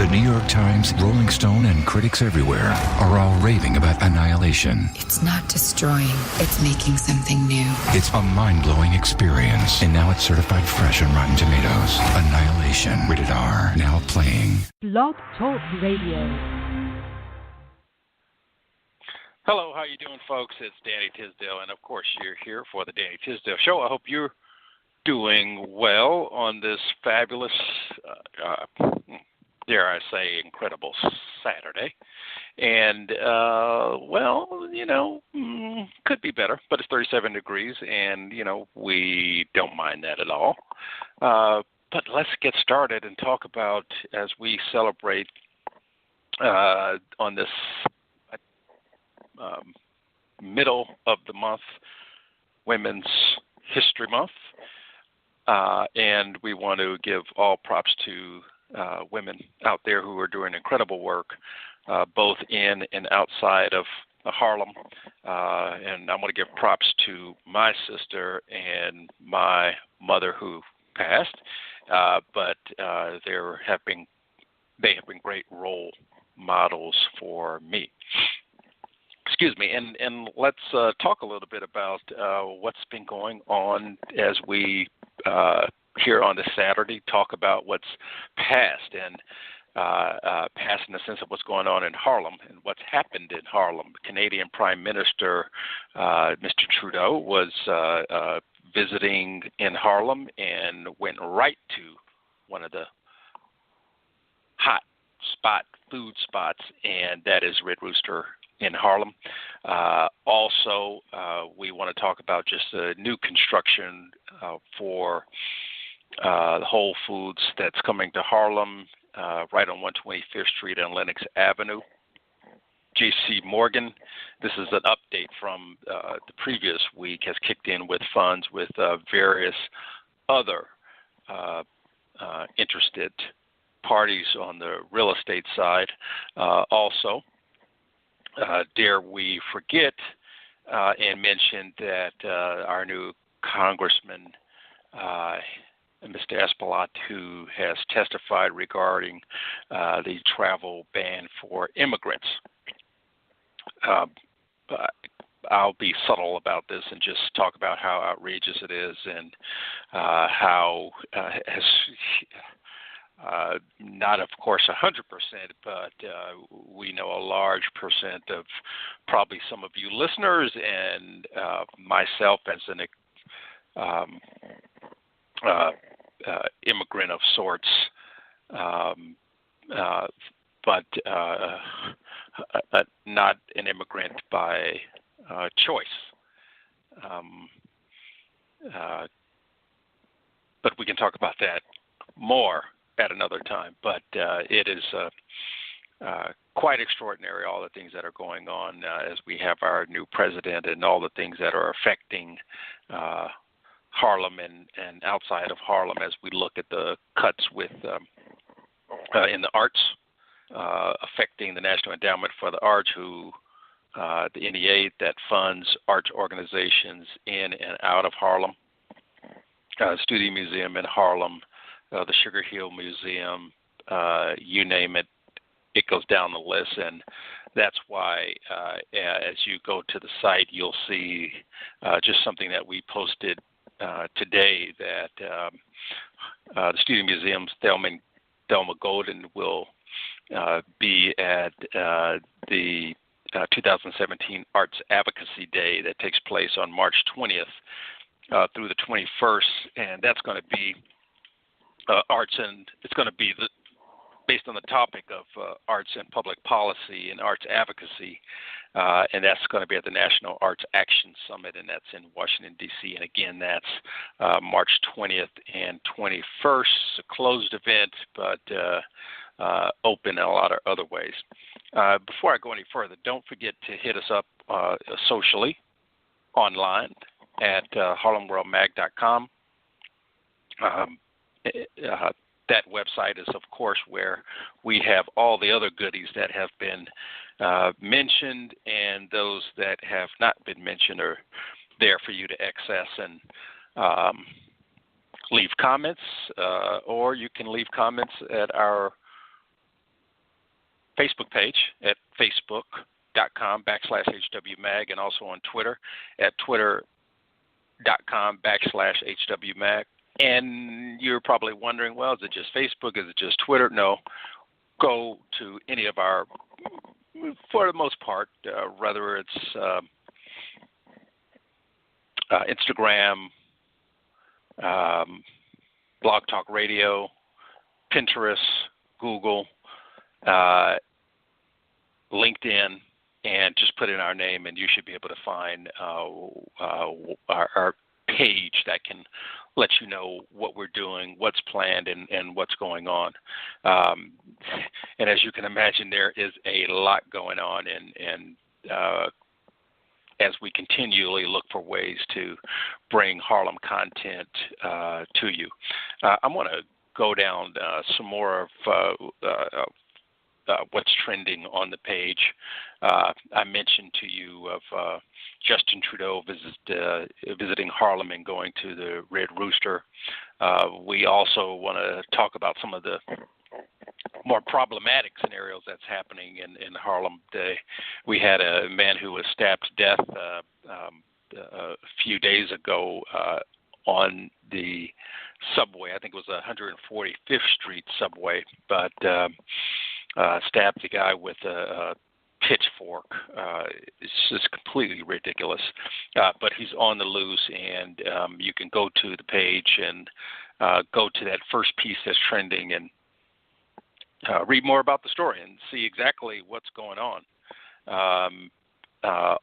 The New York Times, Rolling Stone, and critics everywhere are all raving about Annihilation. It's not destroying, it's making something new. It's a mind-blowing experience, and now it's certified fresh on Rotten Tomatoes. Annihilation, rated R, now playing. Blog Talk Radio. Hello, how you doing, folks? It's Danny Tisdale, and of course you're here for the Danny Tisdale Show. I hope you're doing well on this fabulous, dare I say, incredible Saturday. And, could be better, but it's 37 degrees, and, we don't mind that at all. But let's get started and talk about, as we celebrate on this middle of the month, Women's History Month, and we want to give all props to women out there who are doing incredible work, both in and outside of Harlem. And I want to give props to my sister and my mother who passed, but they have been great role models for me. Excuse me, and let's talk a little bit about what's been going on as we here on this Saturday talk about what's passed, and past in the sense of what's going on in Harlem and what's happened in Harlem. Canadian Prime Minister Mr. Trudeau was visiting in Harlem and went right to one of the hot food spots, and that is Red Rooster in Harlem. Also, we want to talk about just the new construction for the Whole Foods that's coming to Harlem, right on 125th Street and Lenox Avenue. J.C. Morgan, this is an update from the previous week, has kicked in with funds with various other interested parties on the real estate side. Also, dare we forget and mention that our new Congressman, Mr. Espelot, who has testified regarding the travel ban for immigrants. I'll be subtle about this and just talk about how outrageous it is and how not, of course, 100%, but we know a large percent of probably some of you listeners and myself as an immigrant of sorts, but not an immigrant by choice. But we can talk about that more at another time. But it is quite extraordinary, all the things that are going on as we have our new president and all the things that are affecting Harlem and outside of Harlem as we look at the cuts with in the arts, affecting the National Endowment for the Arts, who the NEA that funds arts organizations in and out of Harlem, Studio Museum in Harlem, the Sugar Hill Museum, you name it, it goes down the list. And that's why as you go to the site, you'll see just something that we posted today, that the Studio Museum's Thelma Golden will be at the 2017 Arts Advocacy Day that takes place on March 20th through the 21st, and that's going to be arts, and it's going to be based on the topic of arts and public policy and arts advocacy, and that's going to be at the National Arts Action Summit, and that's in Washington, D.C. And again, that's March 20th and 21st. It's a closed event, but open in a lot of other ways. Before I go any further, don't forget to hit us up socially, online, at harlemworldmag.com. That website is, of course, where we have all the other goodies that have been mentioned, and those that have not been mentioned are there for you to access and leave comments, or you can leave comments at our Facebook page at facebook.com/HWMag, and also on Twitter at twitter.com/HWMag. And you're probably wondering, well, is it just Facebook? Is it just Twitter? No. Go to any of our, for the most part, whether it's Instagram, Blog Talk Radio, Pinterest, Google, LinkedIn, and just put in our name, and you should be able to find our page that can let you know what we're doing, what's planned, and what's going on. And as you can imagine, there is a lot going on, and as we continually look for ways to bring Harlem content to you. I'm going to go down some more of what's trending on the page. I mentioned to you of Justin Trudeau visiting Harlem and going to the Red Rooster. We also want to talk about some of the more problematic scenarios that's happening in Harlem. We had a man who was stabbed to death a few days ago on the subway. I think it was 145th Street subway, but stabbed the guy with a pitchfork. It's just completely ridiculous. But he's on the loose, and you can go to the page and go to that first piece that's trending and read more about the story and see exactly what's going on.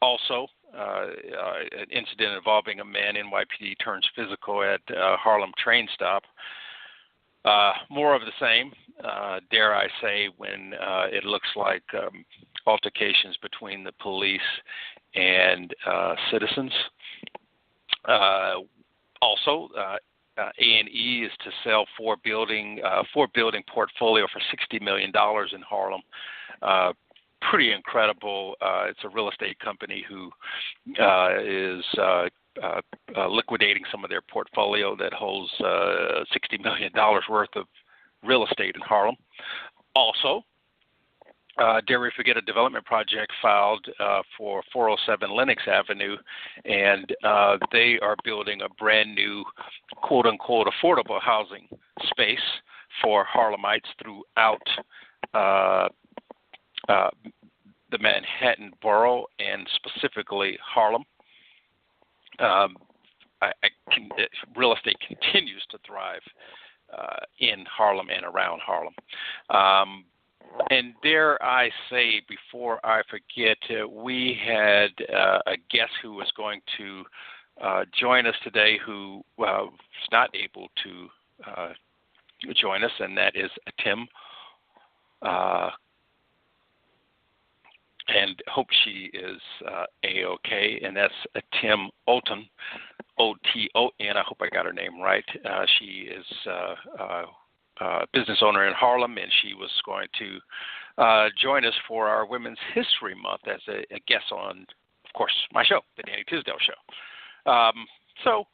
Also, an incident involving a man NYPD turns physical at Harlem train stop. More of the same, dare I say, when it looks like altercations between the police and citizens. Also, A&E is to sell four building portfolio for $60 million in Harlem. Pretty incredible. It's a real estate company who is liquidating some of their portfolio that holds $60 million worth of real estate in Harlem. Also, dare we forget a development project filed for 407 Lenox Avenue, and they are building a brand new quote-unquote affordable housing space for Harlemites throughout the Manhattan borough and specifically Harlem. Real estate continues to thrive in Harlem and around Harlem. And dare I say, before I forget, we had a guest who was going to join us today who was not able to join us, and that is Tim. And hope she is A-OK, and that's Tim Olton, O-T-O-N. I hope I got her name right. She is a business owner in Harlem, and she was going to join us for our Women's History Month as a guest on, of course, my show, the Danny Tisdale Show. So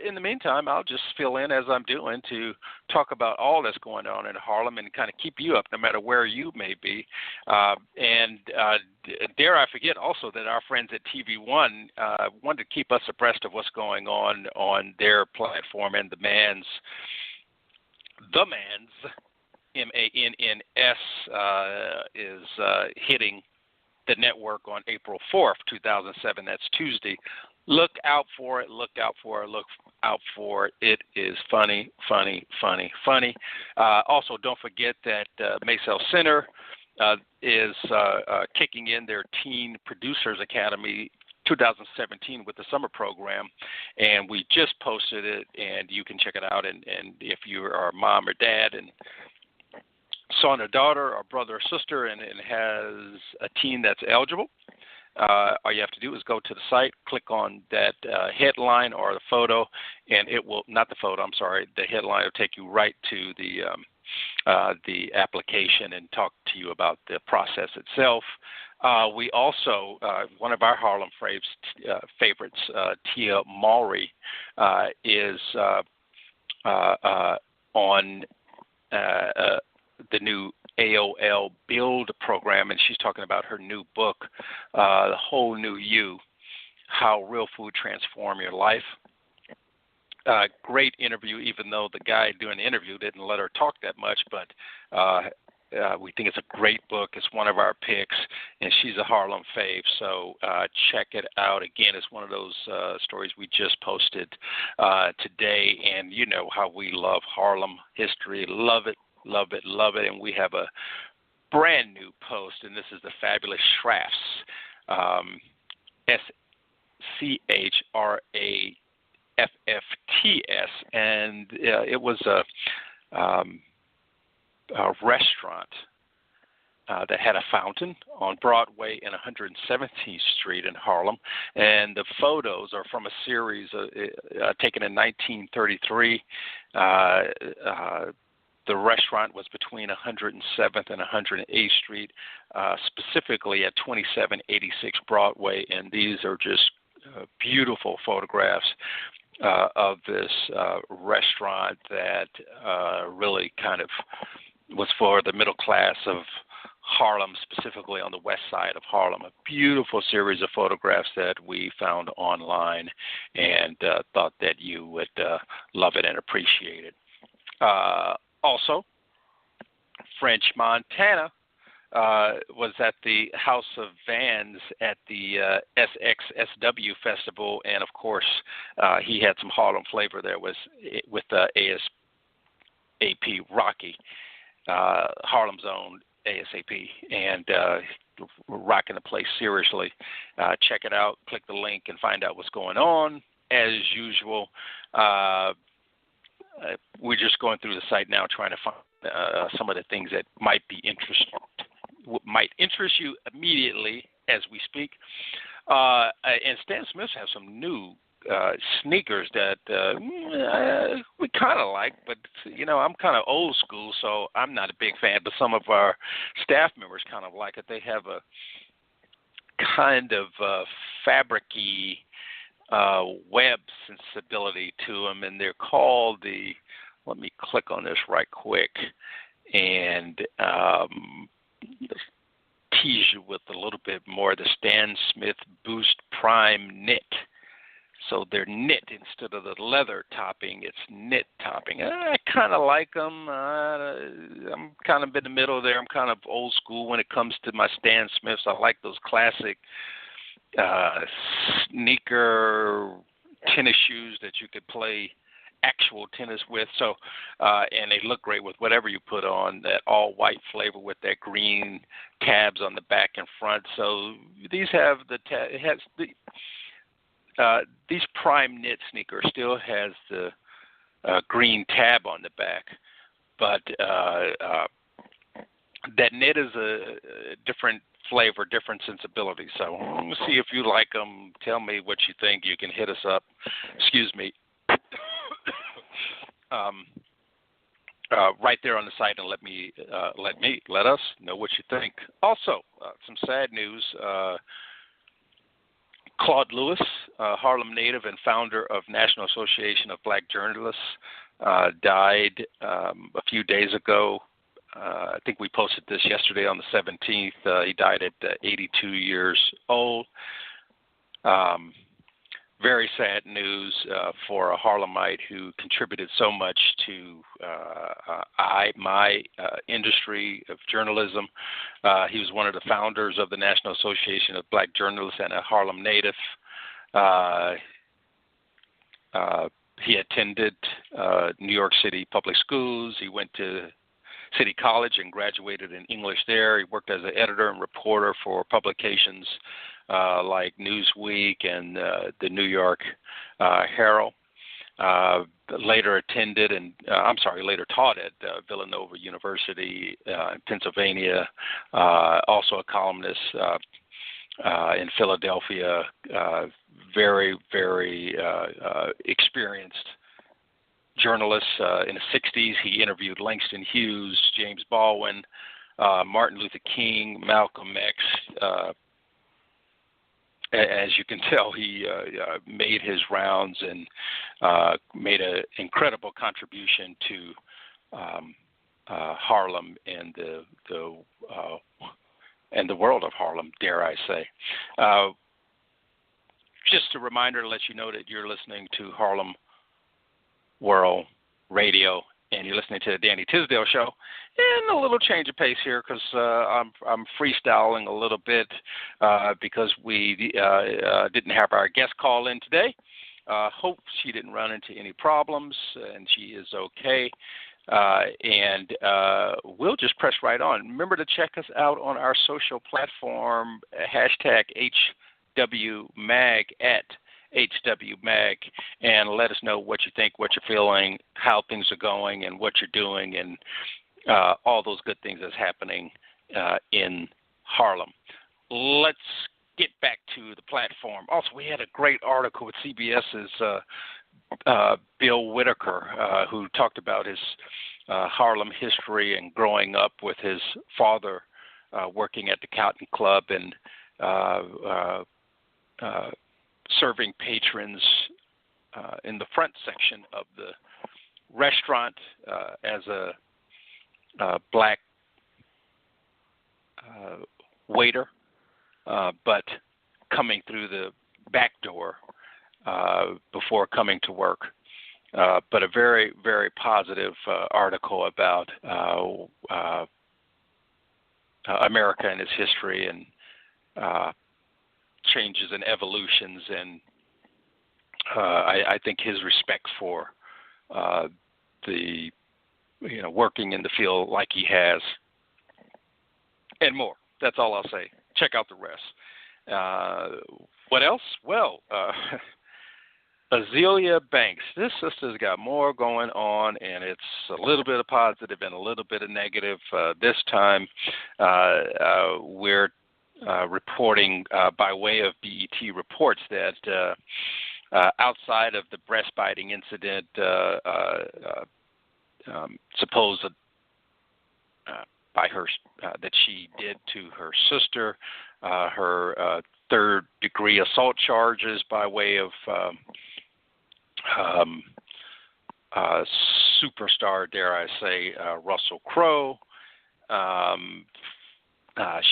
in the meantime, I'll just fill in as I'm doing to talk about all that's going on in Harlem and kind of keep you up no matter where you may be. And dare I forget also that our friends at TV One wanted to keep us abreast of what's going on their platform, and the Man's, M-A-N-N-S, is hitting the network on April 4th, 2007. That's Tuesday. Look out for it. Look out for it. Look out for it. It is funny, funny, funny, funny. Also, don't forget that Maysell Center is kicking in their Teen Producers Academy 2017 with the summer program, and we just posted it, and you can check it out. And if you are a mom or dad and son or daughter or brother or sister and has a teen that's eligible, all you have to do is go to the site, click on that headline or the photo, and it will, not the photo, I'm sorry, the headline will take you right to the application and talk to you about the process itself. We also, one of our Harlem favorites, Tia Mowry, is on the new AOL Build program, and she's talking about her new book, The Whole New You, How Real Food Transform Your Life. Great interview, even though the guy doing the interview didn't let her talk that much, but we think it's a great book. It's one of our picks, and she's a Harlem fave, so check it out. Again, it's one of those stories we just posted today, and you know how we love Harlem history. Love it, love it, love it, and we have a brand new post, and this is the fabulous Schrafts, SCHRAFFTS, and it was a restaurant that had a fountain on Broadway and 117th Street in Harlem, and the photos are from a series taken in 1933. The restaurant was between 107th and 108th Street, specifically at 2786 Broadway, and these are just beautiful photographs of this restaurant that really kind of was for the middle class of Harlem, specifically on the west side of Harlem. A beautiful series of photographs that we found online and thought that you would love it and appreciate it. Also, French Montana was at the House of Vans at the SXSW Festival, and of course, he had some Harlem flavor there with ASAP Rocky, Harlem's own ASAP, and rocking the place seriously. Check it out, click the link, and find out what's going on. As usual, we're just going through the site now, trying to find some of the things that might interest you immediately as we speak. And Stan Smith has some new sneakers that we kind of like, but you know, I'm kind of old school, so I'm not a big fan, but some of our staff members kind of like it. They have a kind of fabric-y web sensibility to them, and they're called let me click on this right quick and tease you with a little bit more. The Stan Smith Boost Prime Knit. So they're knit instead of the leather topping. It's knit topping. I kind of like them. I'm kind of in the middle there. I'm kind of old school when it comes to my Stan Smiths. I like those classic sneaker tennis shoes that you could play actual tennis with. So, and they look great with whatever you put on. That all white flavor with that green tabs on the back and front. So these have these Prime Knit sneakers still has the green tab on the back, but that knit is a different flavor, different sensibility. So let's see if you like them. Tell me what you think. You can hit us up. Excuse me. Right there on the site, and let us know what you think. Also, some sad news. Claude Lewis, Harlem native and founder of National Association of Black Journalists, died a few days ago. I think we posted this yesterday on the 17th. He died at 82 years old. Very sad news for a Harlemite who contributed so much to my industry of journalism. He was one of the founders of the National Association of Black Journalists and a Harlem native. He attended New York City public schools. He went to City College and graduated in English there. He worked as an editor and reporter for publications like Newsweek and the New York Herald. Later taught at Villanova University in Pennsylvania. Also a columnist in Philadelphia. Very, very experienced journalist. In the 60s, he interviewed Langston Hughes, James Baldwin, Martin Luther King, Malcolm X. As you can tell, he made his rounds and made an incredible contribution to Harlem and the world of Harlem, dare I say. Just a reminder to let you know that you're listening to Harlem World Radio, and you're listening to the Danny Tisdale Show. And a little change of pace here because I'm freestyling a little bit because we didn't have our guest call in today. Hope she didn't run into any problems, and she is okay. And we'll just press right on. Remember to check us out on our social platform, hashtag HWMag at HWMag, and let us know what you think, what you're feeling, how things are going, and what you're doing, and all those good things that's happening in Harlem. Let's get back to the platform. Also, we had a great article with CBS's Bill Whitaker, who talked about his Harlem history and growing up with his father working at the Cotton Club and serving patrons in the front section of the restaurant as a black waiter, but coming through the back door before coming to work. But a very, very positive article about America and its history and changes and evolutions, and I think his respect for the working in the field like he has, and more. That's all I'll say. Check out the rest. What else? Well, Azealia Banks. This sister's got more going on, and it's a little bit of positive and a little bit of negative. This time, we're reporting by way of BET reports that outside of the breast biting incident, supposed by her that she did to her sister, her third-degree assault charges by way of superstar, dare I say, Russell Crowe.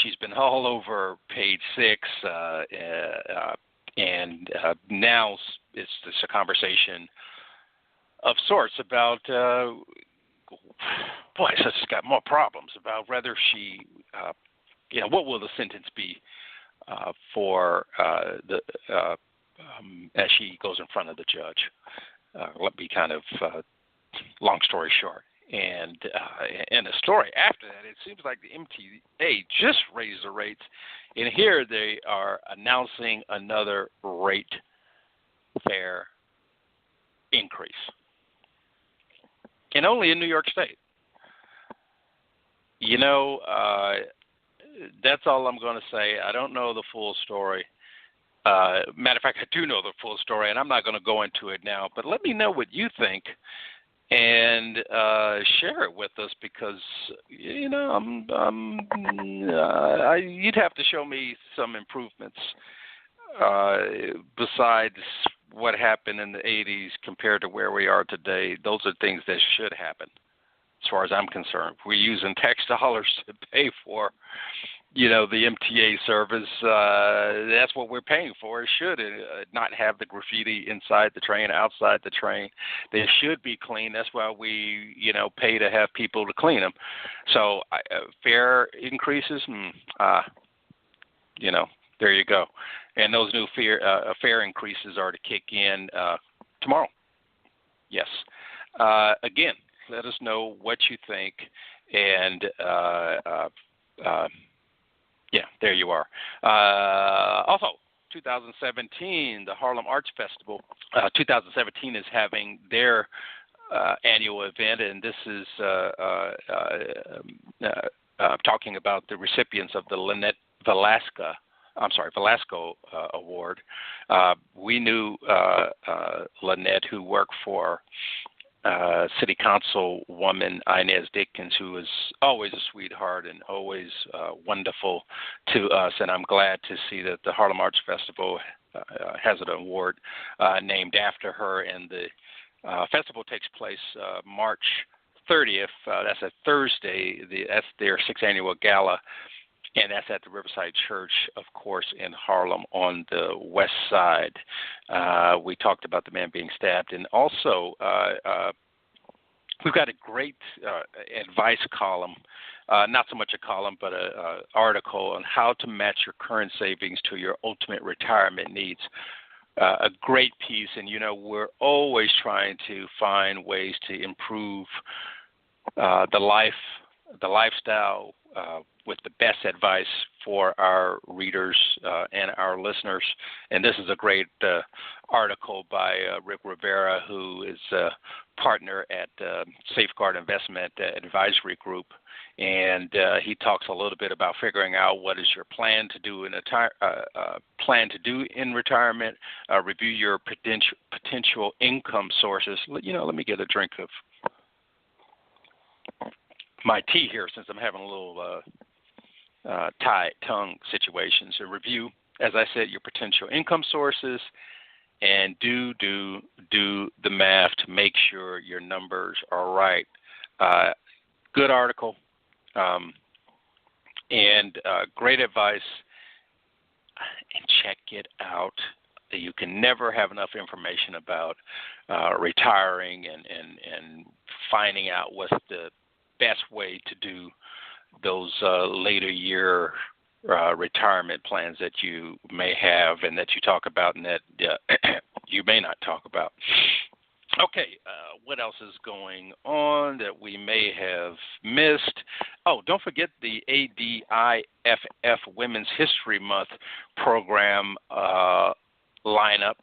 She's been all over Page Six, and now it's a conversation of sorts about, she's got more problems about whether she, what will the sentence be for as she goes in front of the judge. Let me kind of, long story short. And a story after that, it seems like the MTA just raised the rates, and here they are announcing another rate fare increase, and only in New York State. That's all I'm going to say. I don't know the full story. Matter of fact, I do know the full story, and I'm not going to go into it now, but let me know what you think. And share it with us, because you'd have to show me some improvements besides what happened in the 80s compared to where we are today. Those are things that should happen, as far as I'm concerned. We're using tax dollars to pay for, the MTA service. That's what we're paying for. It should not have the graffiti inside the train, outside the train. They should be clean. That's why we, pay to have people to clean them. So fare increases, there you go. And those new fare increases are to kick in tomorrow. Yes. Again, let us know what you think. And there you are. Also, 2017, the Harlem Arts Festival. 2017 is having their annual event, and this is talking about the recipients of the Velasco Award. We knew Lynette, who worked for City Council woman Inez Dickens, who is always a sweetheart and always wonderful to us. And I'm glad to see that the Harlem Arts Festival has an award named after her. And the festival takes place March 30th. That's a Thursday. That's their 6th annual gala, and that's at the Riverside Church, of course, in Harlem on the west side. We talked about the man being stabbed, and also we've got a great advice column, not so much a column, but an article on how to match your current savings to your ultimate retirement needs. A great piece, and we're always trying to find ways to improve the lifestyle with the best advice for our readers and our listeners. And this is a great article by Rick Rivera, who is a partner at Safeguard Investment Advisory Group. And he talks a little bit about figuring out what is your plan to do in retirement. Review your potential income sources. Let me get a drink of my tea here, since I'm having a little tied tongue situation. So review, as I said, your potential income sources, and do the math to make sure your numbers are right. Good article. And great advice, and check it out. You can never have enough information about retiring and finding out what's the best way to do those later year retirement plans that you may have and that you talk about and that you may not talk about. Okay, what else is going on that we may have missed? Oh, don't forget the ADIFF Women's History Month program lineup.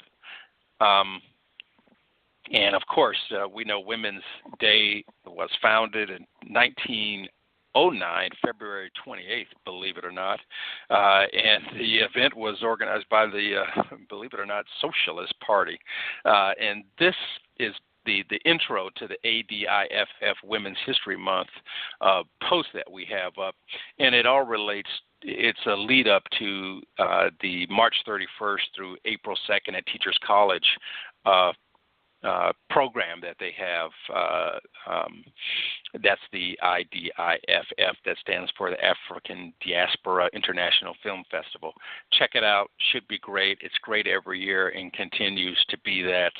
And, of course, we know Women's Day was founded in 1909, February 28th, believe it or not. And the event was organized by the, believe it or not, Socialist Party. And this is the intro to the ADIFF Women's History Month post that we have up. And it all relates, it's a lead up to the March 31st through April 2nd at Teachers College program that they have. That's the IDIFF, that stands for the African Diaspora International Film Festival. Check it out. Should be great. It's great every year and continues to be that.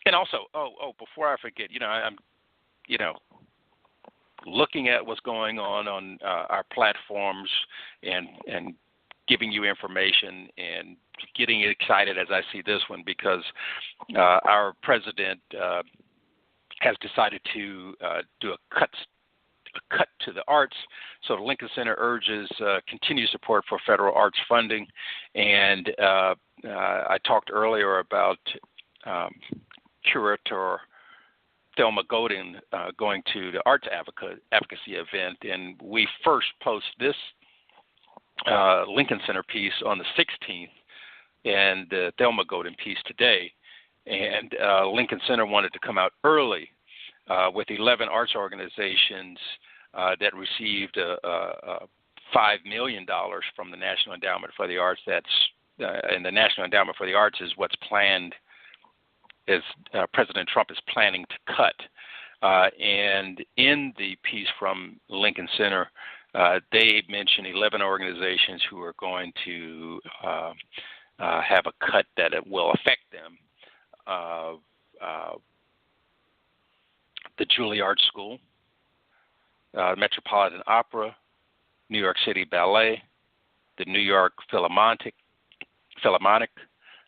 And also, before I forget, I'm looking at what's going on our platforms and giving you information and getting excited as I see this one, because our president has decided to do a cut to the arts. So the Lincoln Center urges continued support for federal arts funding. And I talked earlier about curator Thelma Godin going to the arts advocacy event, and we first post this Lincoln Center piece on the 16th and the Thelma Godin piece today. And Lincoln Center wanted to come out early with 11 arts organizations that received $5 million from the National Endowment for the Arts. And the National Endowment for the Arts is what's planned, as President Trump is planning to cut. And in the piece from Lincoln Center, they mentioned 11 organizations who are going to have a cut that it will affect them. The Juilliard School, Metropolitan Opera, New York City Ballet, the New York Philharmonic,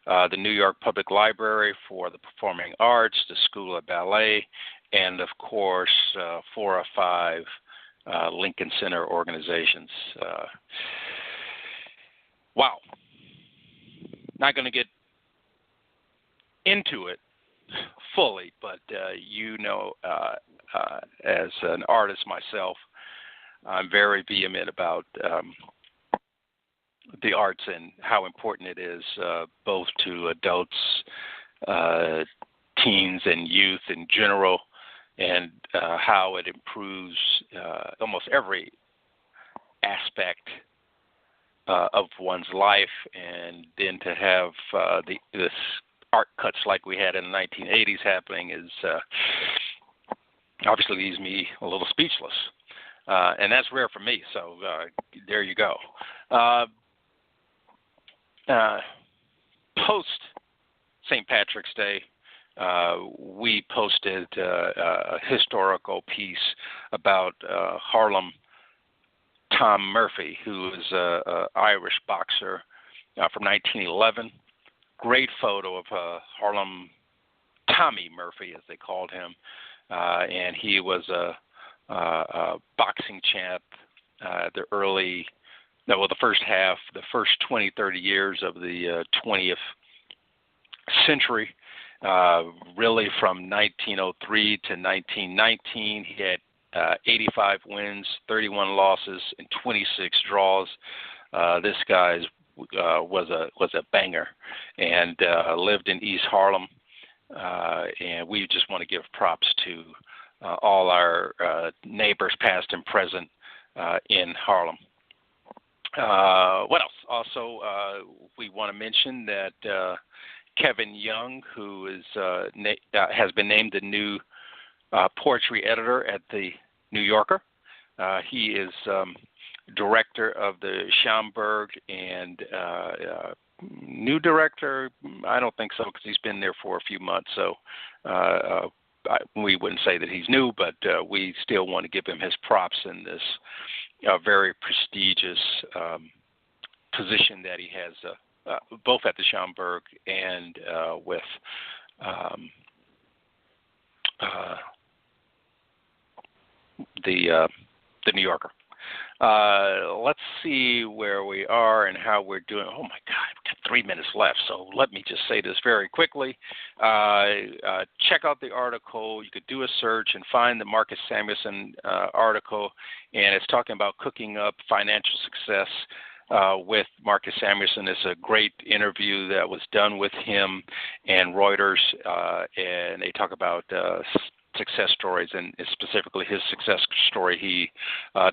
the New York Public Library for the Performing Arts, the School of Ballet, and, of course, 4 or 5 Lincoln Center organizations. Wow. Not going to get into it fully, but as an artist myself, I'm very vehement about the arts and how important it is both to adults, teens, and youth in general, and how it improves almost every aspect of one's life. And then to have this art cuts like we had in the 1980s happening is obviously leaves me a little speechless. And that's rare for me, so there you go. Post St. Patrick's Day, we posted a historical piece about Harlem Tom Murphy, who is an Irish boxer from 1911. Great photo of Harlem Tommy Murphy, as they called him, and he was a boxing champ the first 20, 30 years of the 20th century. Really from 1903 to 1919, he had 85 wins, 31 losses, and 26 draws. This guy was a banger, and lived in East Harlem. And we just want to give props to all our neighbors, past and present, in Harlem. What else? Also, we want to mention that Kevin Young, who is has been named the new poetry editor at the New Yorker. He is director of the Schaumburg, and new director, I don't think so, because he's been there for a few months. So we wouldn't say that he's new, but we still want to give him his props in this very prestigious position that he has, both at the Schaumburg and with the New Yorker. Let's see where we are and how we're doing. Oh, my God, we've got 3 minutes left, so let me just say this very quickly. Check out the article. You could do a search and find the Marcus Samuelson article, and it's talking about cooking up financial success with Marcus Samuelson. It's a great interview that was done with him and Reuters, and they talk about success stories, and specifically his success story. He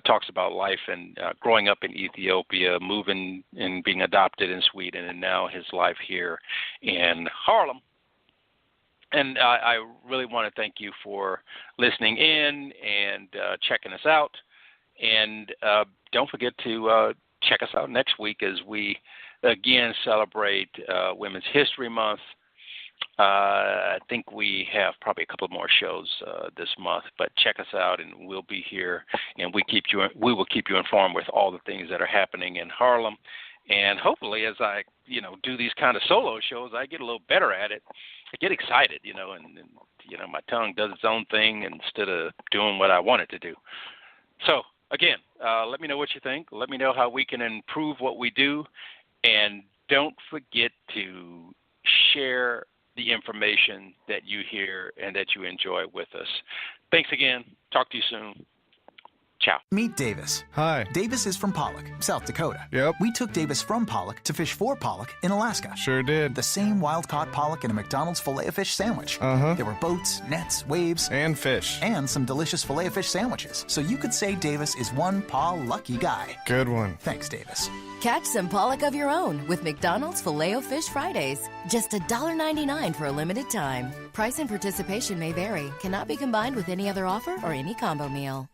talks about life and growing up in Ethiopia, moving and being adopted in Sweden, and now his life here in Harlem. And I really want to thank you for listening in and checking us out. And don't forget to check us out next week as we again celebrate Women's History Month. I think we have probably a couple more shows this month, but check us out, and we'll be here, and we will keep you informed with all the things that are happening in Harlem. And hopefully, as I do these kind of solo shows, I get a little better at it. I get excited, and my tongue does its own thing instead of doing what I want it to do. So again, let me know what you think. Let me know how we can improve what we do, and don't forget to share the information that you hear and that you enjoy with us. Thanks again. Talk to you soon. Ciao. Meet Davis. Hi. Davis is from Pollock, South Dakota. Yep. We took Davis from Pollock to fish for Pollock in Alaska. Sure did. The same wild-caught pollock in a McDonald's Filet-O-Fish sandwich. Uh-huh. There were boats, nets, waves. And fish. And some delicious Filet-O-Fish sandwiches. So you could say Davis is one lucky guy. Good one. Thanks, Davis. Catch some pollock of your own with McDonald's Filet-O-Fish Fridays. Just $1.99 for a limited time. Price and participation may vary. Cannot be combined with any other offer or any combo meal.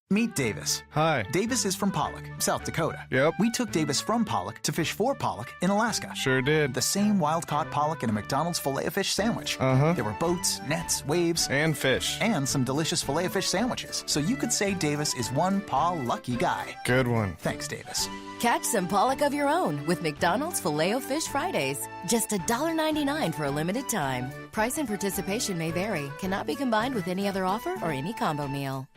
Meet Davis. Hi. Davis is from Pollock, South Dakota. Yep. We took Davis from Pollock to fish for Pollock in Alaska. Sure did. The same wild-caught pollock in a McDonald's Filet-O-Fish sandwich. Uh-huh. There were boats, nets, waves. And fish. And some delicious Filet-O-Fish sandwiches. So you could say Davis is one lucky guy. Good one. Thanks, Davis. Catch some pollock of your own with McDonald's Filet-O-Fish Fridays. Just $1.99 for a limited time. Price and participation may vary. Cannot be combined with any other offer or any combo meal.